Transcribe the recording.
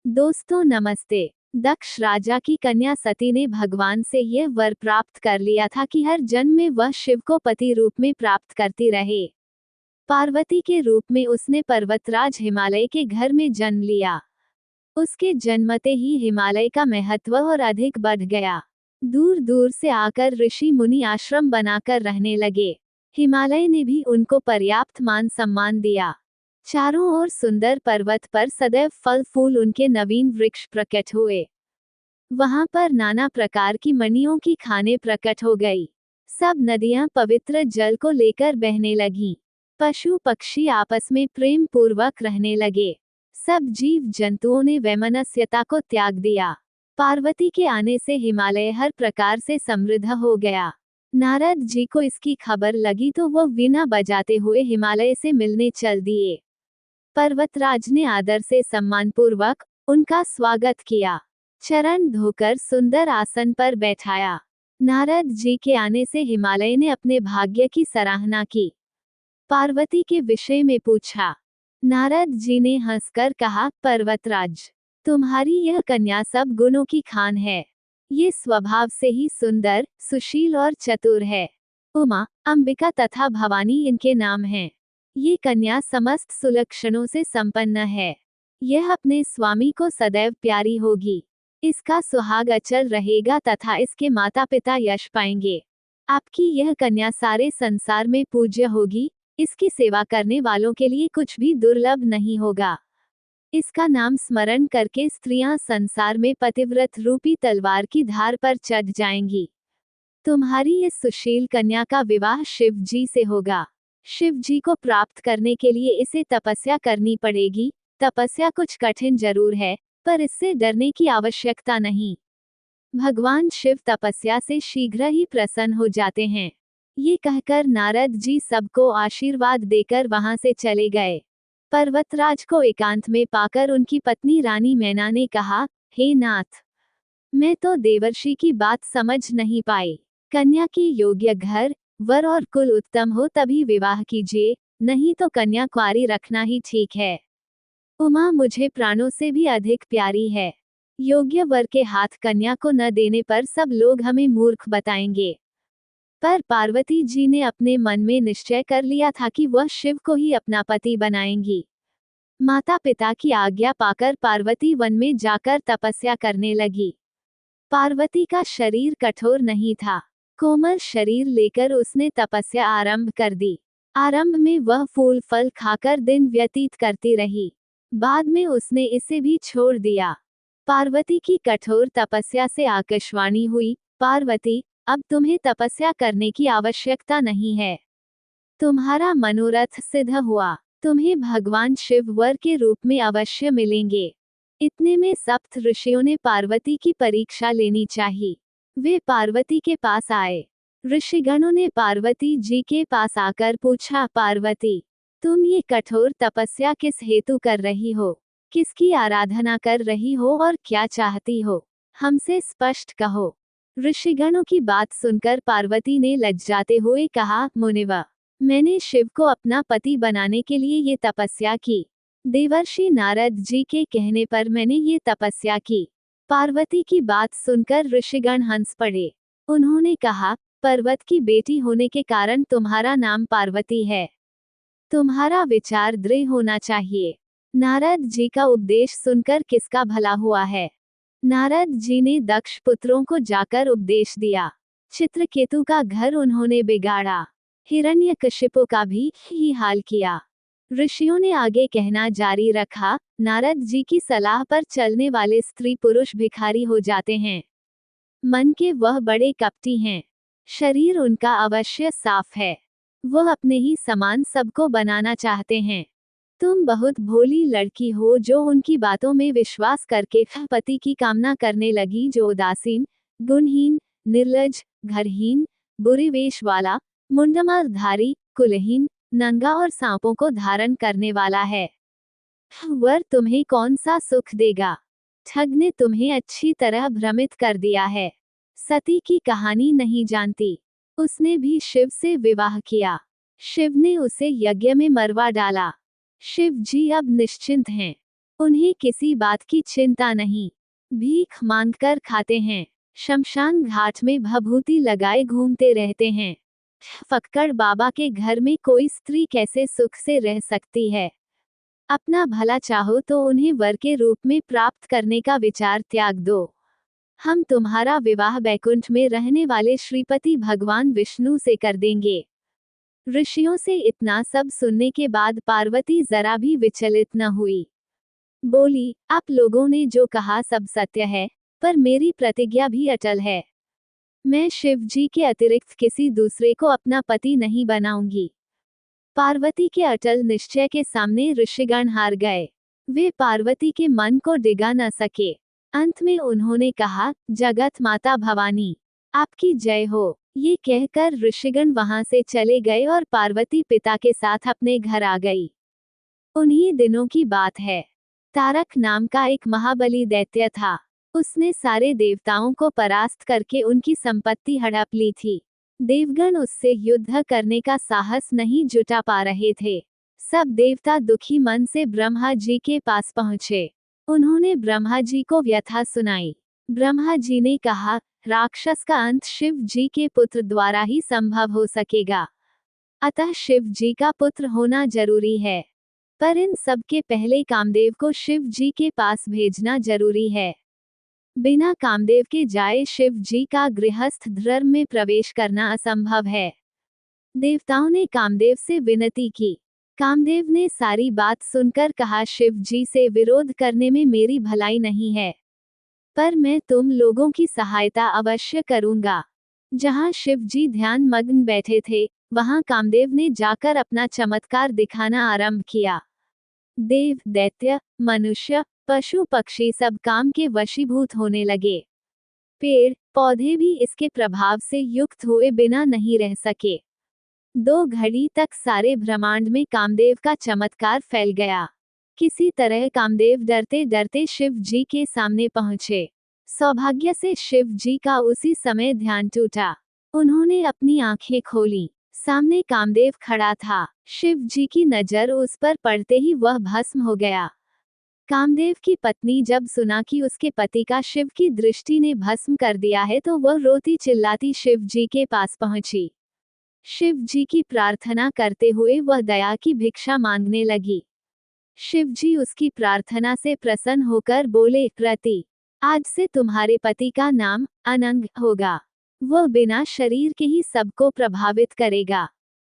दोस्तों नमस्ते। दक्ष राजा की कन्या सती ने भगवान से यह वर प्राप्त कर लिया था कि हर जन्म में वह शिव को पति रूप में प्राप्त करती रहे। पार्वती के रूप में उसने पर्वतराज हिमालय के घर में जन्म लिया। उसके जन्मते ही हिमालय का महत्व और अधिक बढ़ गया। दूर दूर से आकर ऋषि मुनि आश्रम बनाकर रहने लगे। हिमालय ने भी उनको पर्याप्त मान सम्मान दिया। चारों ओर सुंदर पर्वत पर सदैव फल फूल उनके नवीन वृक्ष प्रकट हुए। वहां पर नाना प्रकार की मणियों की खानें प्रकट हो गई। सब नदियां पवित्र जल को लेकर बहने लगीं। पशु पक्षी आपस में प्रेम पूर्वक रहने लगे। सब जीव जंतुओं ने वैमनस्यता को त्याग दिया। पार्वती के आने से हिमालय हर प्रकार से समृद्ध हो गया। नारद जी को इसकी खबर लगी तो वो वीणा बजाते हुए हिमालय से मिलने चल दिए। पर्वतराज ने आदर से सम्मानपूर्वक उनका स्वागत किया। चरण धोकर सुंदर आसन पर बैठाया। नारद जी के आने से हिमालय ने अपने भाग्य की सराहना की। पार्वती के विषय में पूछा। नारद जी ने हंसकर कहा, पर्वतराज, तुम्हारी यह कन्या सब गुणों की खान है। ये स्वभाव से ही सुंदर, सुशील और चतुर है। उमा, अंबिका तथा भवानी इनके नाम हैं। ये कन्या समस्त सुलक्षणों से संपन्न है। यह अपने स्वामी को सदैव प्यारी होगी। इसका सुहाग अचल रहेगा तथा इसके माता पिता यश पाएंगे। आपकी यह कन्या सारे संसार में पूज्य होगी। इसकी सेवा करने वालों के लिए कुछ भी दुर्लभ नहीं होगा। इसका नाम स्मरण करके स्त्रियां संसार में पतिव्रत रूपी तलवार की धार पर चढ़ जाएंगी। तुम्हारी इस सुशील कन्या का विवाह शिव जी से होगा। शिव जी को प्राप्त करने के लिए इसे तपस्या करनी पड़ेगी। तपस्या कुछ कठिन जरूर है, पर इससे डरने की आवश्यकता नहीं। भगवान शिव तपस्या से शीघ्र ही प्रसन्न हो जाते हैं। ये कहकर नारद जी सबको आशीर्वाद देकर वहां से चले गए। पर्वतराज को एकांत में पाकर उनकी पत्नी रानी मैना ने कहा, हे नाथ, मैं तो देवर्षि की बात समझ नहीं पाई। कन्या की योग्य घर, वर और कुल उत्तम हो तभी विवाह कीजिए, नहीं तो कन्या कुंवारी रखना ही ठीक है। उमा मुझे प्राणों से भी अधिक प्यारी है। योग्य वर के हाथ कन्या को न देने पर सब लोग हमें मूर्ख बताएंगे। पर पार्वती जी ने अपने मन में निश्चय कर लिया था कि वह शिव को ही अपना पति बनाएंगी। माता पिता की आज्ञा पाकर पार्वती वन में जाकर तपस्या करने लगी। पार्वती का शरीर कठोर नहीं था। कोमल शरीर लेकर उसने तपस्या आरंभ कर दी। आरंभ में वह फूल फल खाकर दिन व्यतीत करती रही। बाद में उसने इसे भी छोड़ दिया। पार्वती की कठोर तपस्या से आकाशवाणी हुई, पार्वती, अब तुम्हें तपस्या करने की आवश्यकता नहीं है। तुम्हारा मनोरथ सिद्ध हुआ। तुम्हें भगवान शिव वर के रूप में अवश्य मिलेंगे। इतने में सप्त ऋषियों ने पार्वती की परीक्षा लेनी चाहिए। वे पार्वती के पास आए। ऋषिगणों ने पार्वती जी के पास आकर पूछा, पार्वती, तुम ये कठोर तपस्या किस हेतु कर रही हो? किसकी आराधना कर रही हो और क्या चाहती हो? हमसे स्पष्ट कहो। ऋषिगणों की बात सुनकर पार्वती ने लज्जाते हुए कहा, मुनिवा, मैंने शिव को अपना पति बनाने के लिए ये तपस्या की। देवर्षि नारद जी के कहने पर मैंने ये तपस्या की। पार्वती की बात सुनकर ऋषिगण हंस पड़े। उन्होंने कहा, पर्वत की बेटी होने के कारण तुम्हारा नाम पार्वती है। तुम्हारा विचार दृढ़ होना चाहिए। नारद जी का उपदेश सुनकर किसका भला हुआ है? नारद जी ने दक्ष पुत्रों को जाकर उपदेश दिया। चित्रकेतु का घर उन्होंने बिगाड़ा। हिरण्यकशिपु का भी ही हाल किया। ऋषियों ने आगे कहना जारी रखा, नारद जी की सलाह पर चलने वाले स्त्री पुरुष भिखारी हो जाते हैं। मन के वह बड़े कपटी हैं। शरीर उनका अवश्य साफ है। वह अपने ही समान सबको बनाना चाहते हैं। तुम बहुत भोली लड़की हो जो उनकी बातों में विश्वास करके पति की कामना करने लगी, जो उदासीन, गुणहीन, निर्लज, घरहीन, बुरे वेश वाला, मुंडमालधारी, कुलहीन, नंगा और सांपों को धारण करने वाला है। वर तुम्हें कौन सा सुख देगा? ठग ने तुम्हें अच्छी तरह भ्रमित कर दिया है। सती की कहानी नहीं जानती। उसने भी शिव से विवाह किया। शिव ने उसे यज्ञ में मरवा डाला। शिव जी अब निश्चिंत हैं। उन्हें किसी बात की चिंता नहीं। भीख मांगकर खाते हैं। शमशान घाट में भभूति लगाए घूमते रहते हैं। फक्कड़ बाबा के घर में कोई स्त्री कैसे सुख से रह सकती है। अपना भला चाहो तो उन्हें वर के रूप में प्राप्त करने का विचार त्याग दो। हम तुम्हारा विवाह बैकुंठ में रहने वाले श्रीपति भगवान विष्णु से कर देंगे। ऋषियों से इतना सब सुनने के बाद पार्वती जरा भी विचलित न हुई। बोली, आप लोगों ने जो कहा सब सत्य है, पर मेरी प्रतिज्ञा भी अटल है। मैं शिव जी के अतिरिक्त किसी दूसरे को अपना पति नहीं बनाऊंगी। पार्वती के अटल निश्चय के सामने ऋषिगण हार गए। वे पार्वती के मन को डिगा न सके। अंत में उन्होंने कहा, जगत माता भवानी, आपकी जय हो। ये कहकर ऋषिगण वहां से चले गए और पार्वती पिता के साथ अपने घर आ गई। उन्हीं दिनों की बात है। तारक नाम का एक महाबली दैत्य था। उसने सारे देवताओं को परास्त करके उनकी संपत्ति हड़प ली थी। देवगण उससे युद्ध करने का साहस नहीं जुटा पा रहे थे। सब देवता दुखी मन से ब्रह्मा जी के पास पहुंचे। उन्होंने ब्रह्मा जी को व्यथा सुनाई। ब्रह्मा जी ने कहा, राक्षस का अंत शिव जी के पुत्र द्वारा ही संभव हो सकेगा। अतः शिव जी का पुत्र होना जरूरी है। पर इन सब के पहले कामदेव को शिव जी के पास भेजना जरूरी है। बिना कामदेव के जाए शिव जी का गृहस्थ धर्म में प्रवेश करना असंभव है। देवताओं ने कामदेव से विनती की। कामदेव ने सारी बात सुनकर कहा, शिव जी से विरोध करने में मेरी भलाई नहीं है, पर मैं तुम लोगों की सहायता अवश्य करूंगा। जहां शिव जी ध्यान मग्न बैठे थे, वहां कामदेव ने जाकर अपना चमत्कार दिखाना आरंभ किया। देव, दैत्य, मनुष्य, पशु पक्षी सब काम के वशीभूत होने लगे। पेड़ पौधे भी इसके प्रभाव से युक्त हुए बिना नहीं रह सके। 2 घड़ी तक सारे ब्रह्मांड में कामदेव का चमत्कार फैल गया। किसी तरह कामदेव डरते डरते शिव जी के सामने पहुंचे। सौभाग्य से शिव जी का उसी समय ध्यान टूटा। उन्होंने अपनी आंखें खोली। सामने कामदेव खड़ा था। शिव जी की नजर उस पर पड़ते ही वह भस्म हो गया। कामदेव की पत्नी जब सुना कि उसके पति का शिव की दृष्टि ने भस्म कर दिया है तो वह रोती चिल्लाती शिव जी के पास पहुंची। शिव जी की प्रार्थना करते हुए वह दया की भिक्षा मांगने लगी। शिव जी उसकी प्रार्थना से प्रसन्न होकर बोले, रति, आज से तुम्हारे पति का नाम अनंग होगा। वह बिना शरीर के ही सबको प्रभावित करेगा।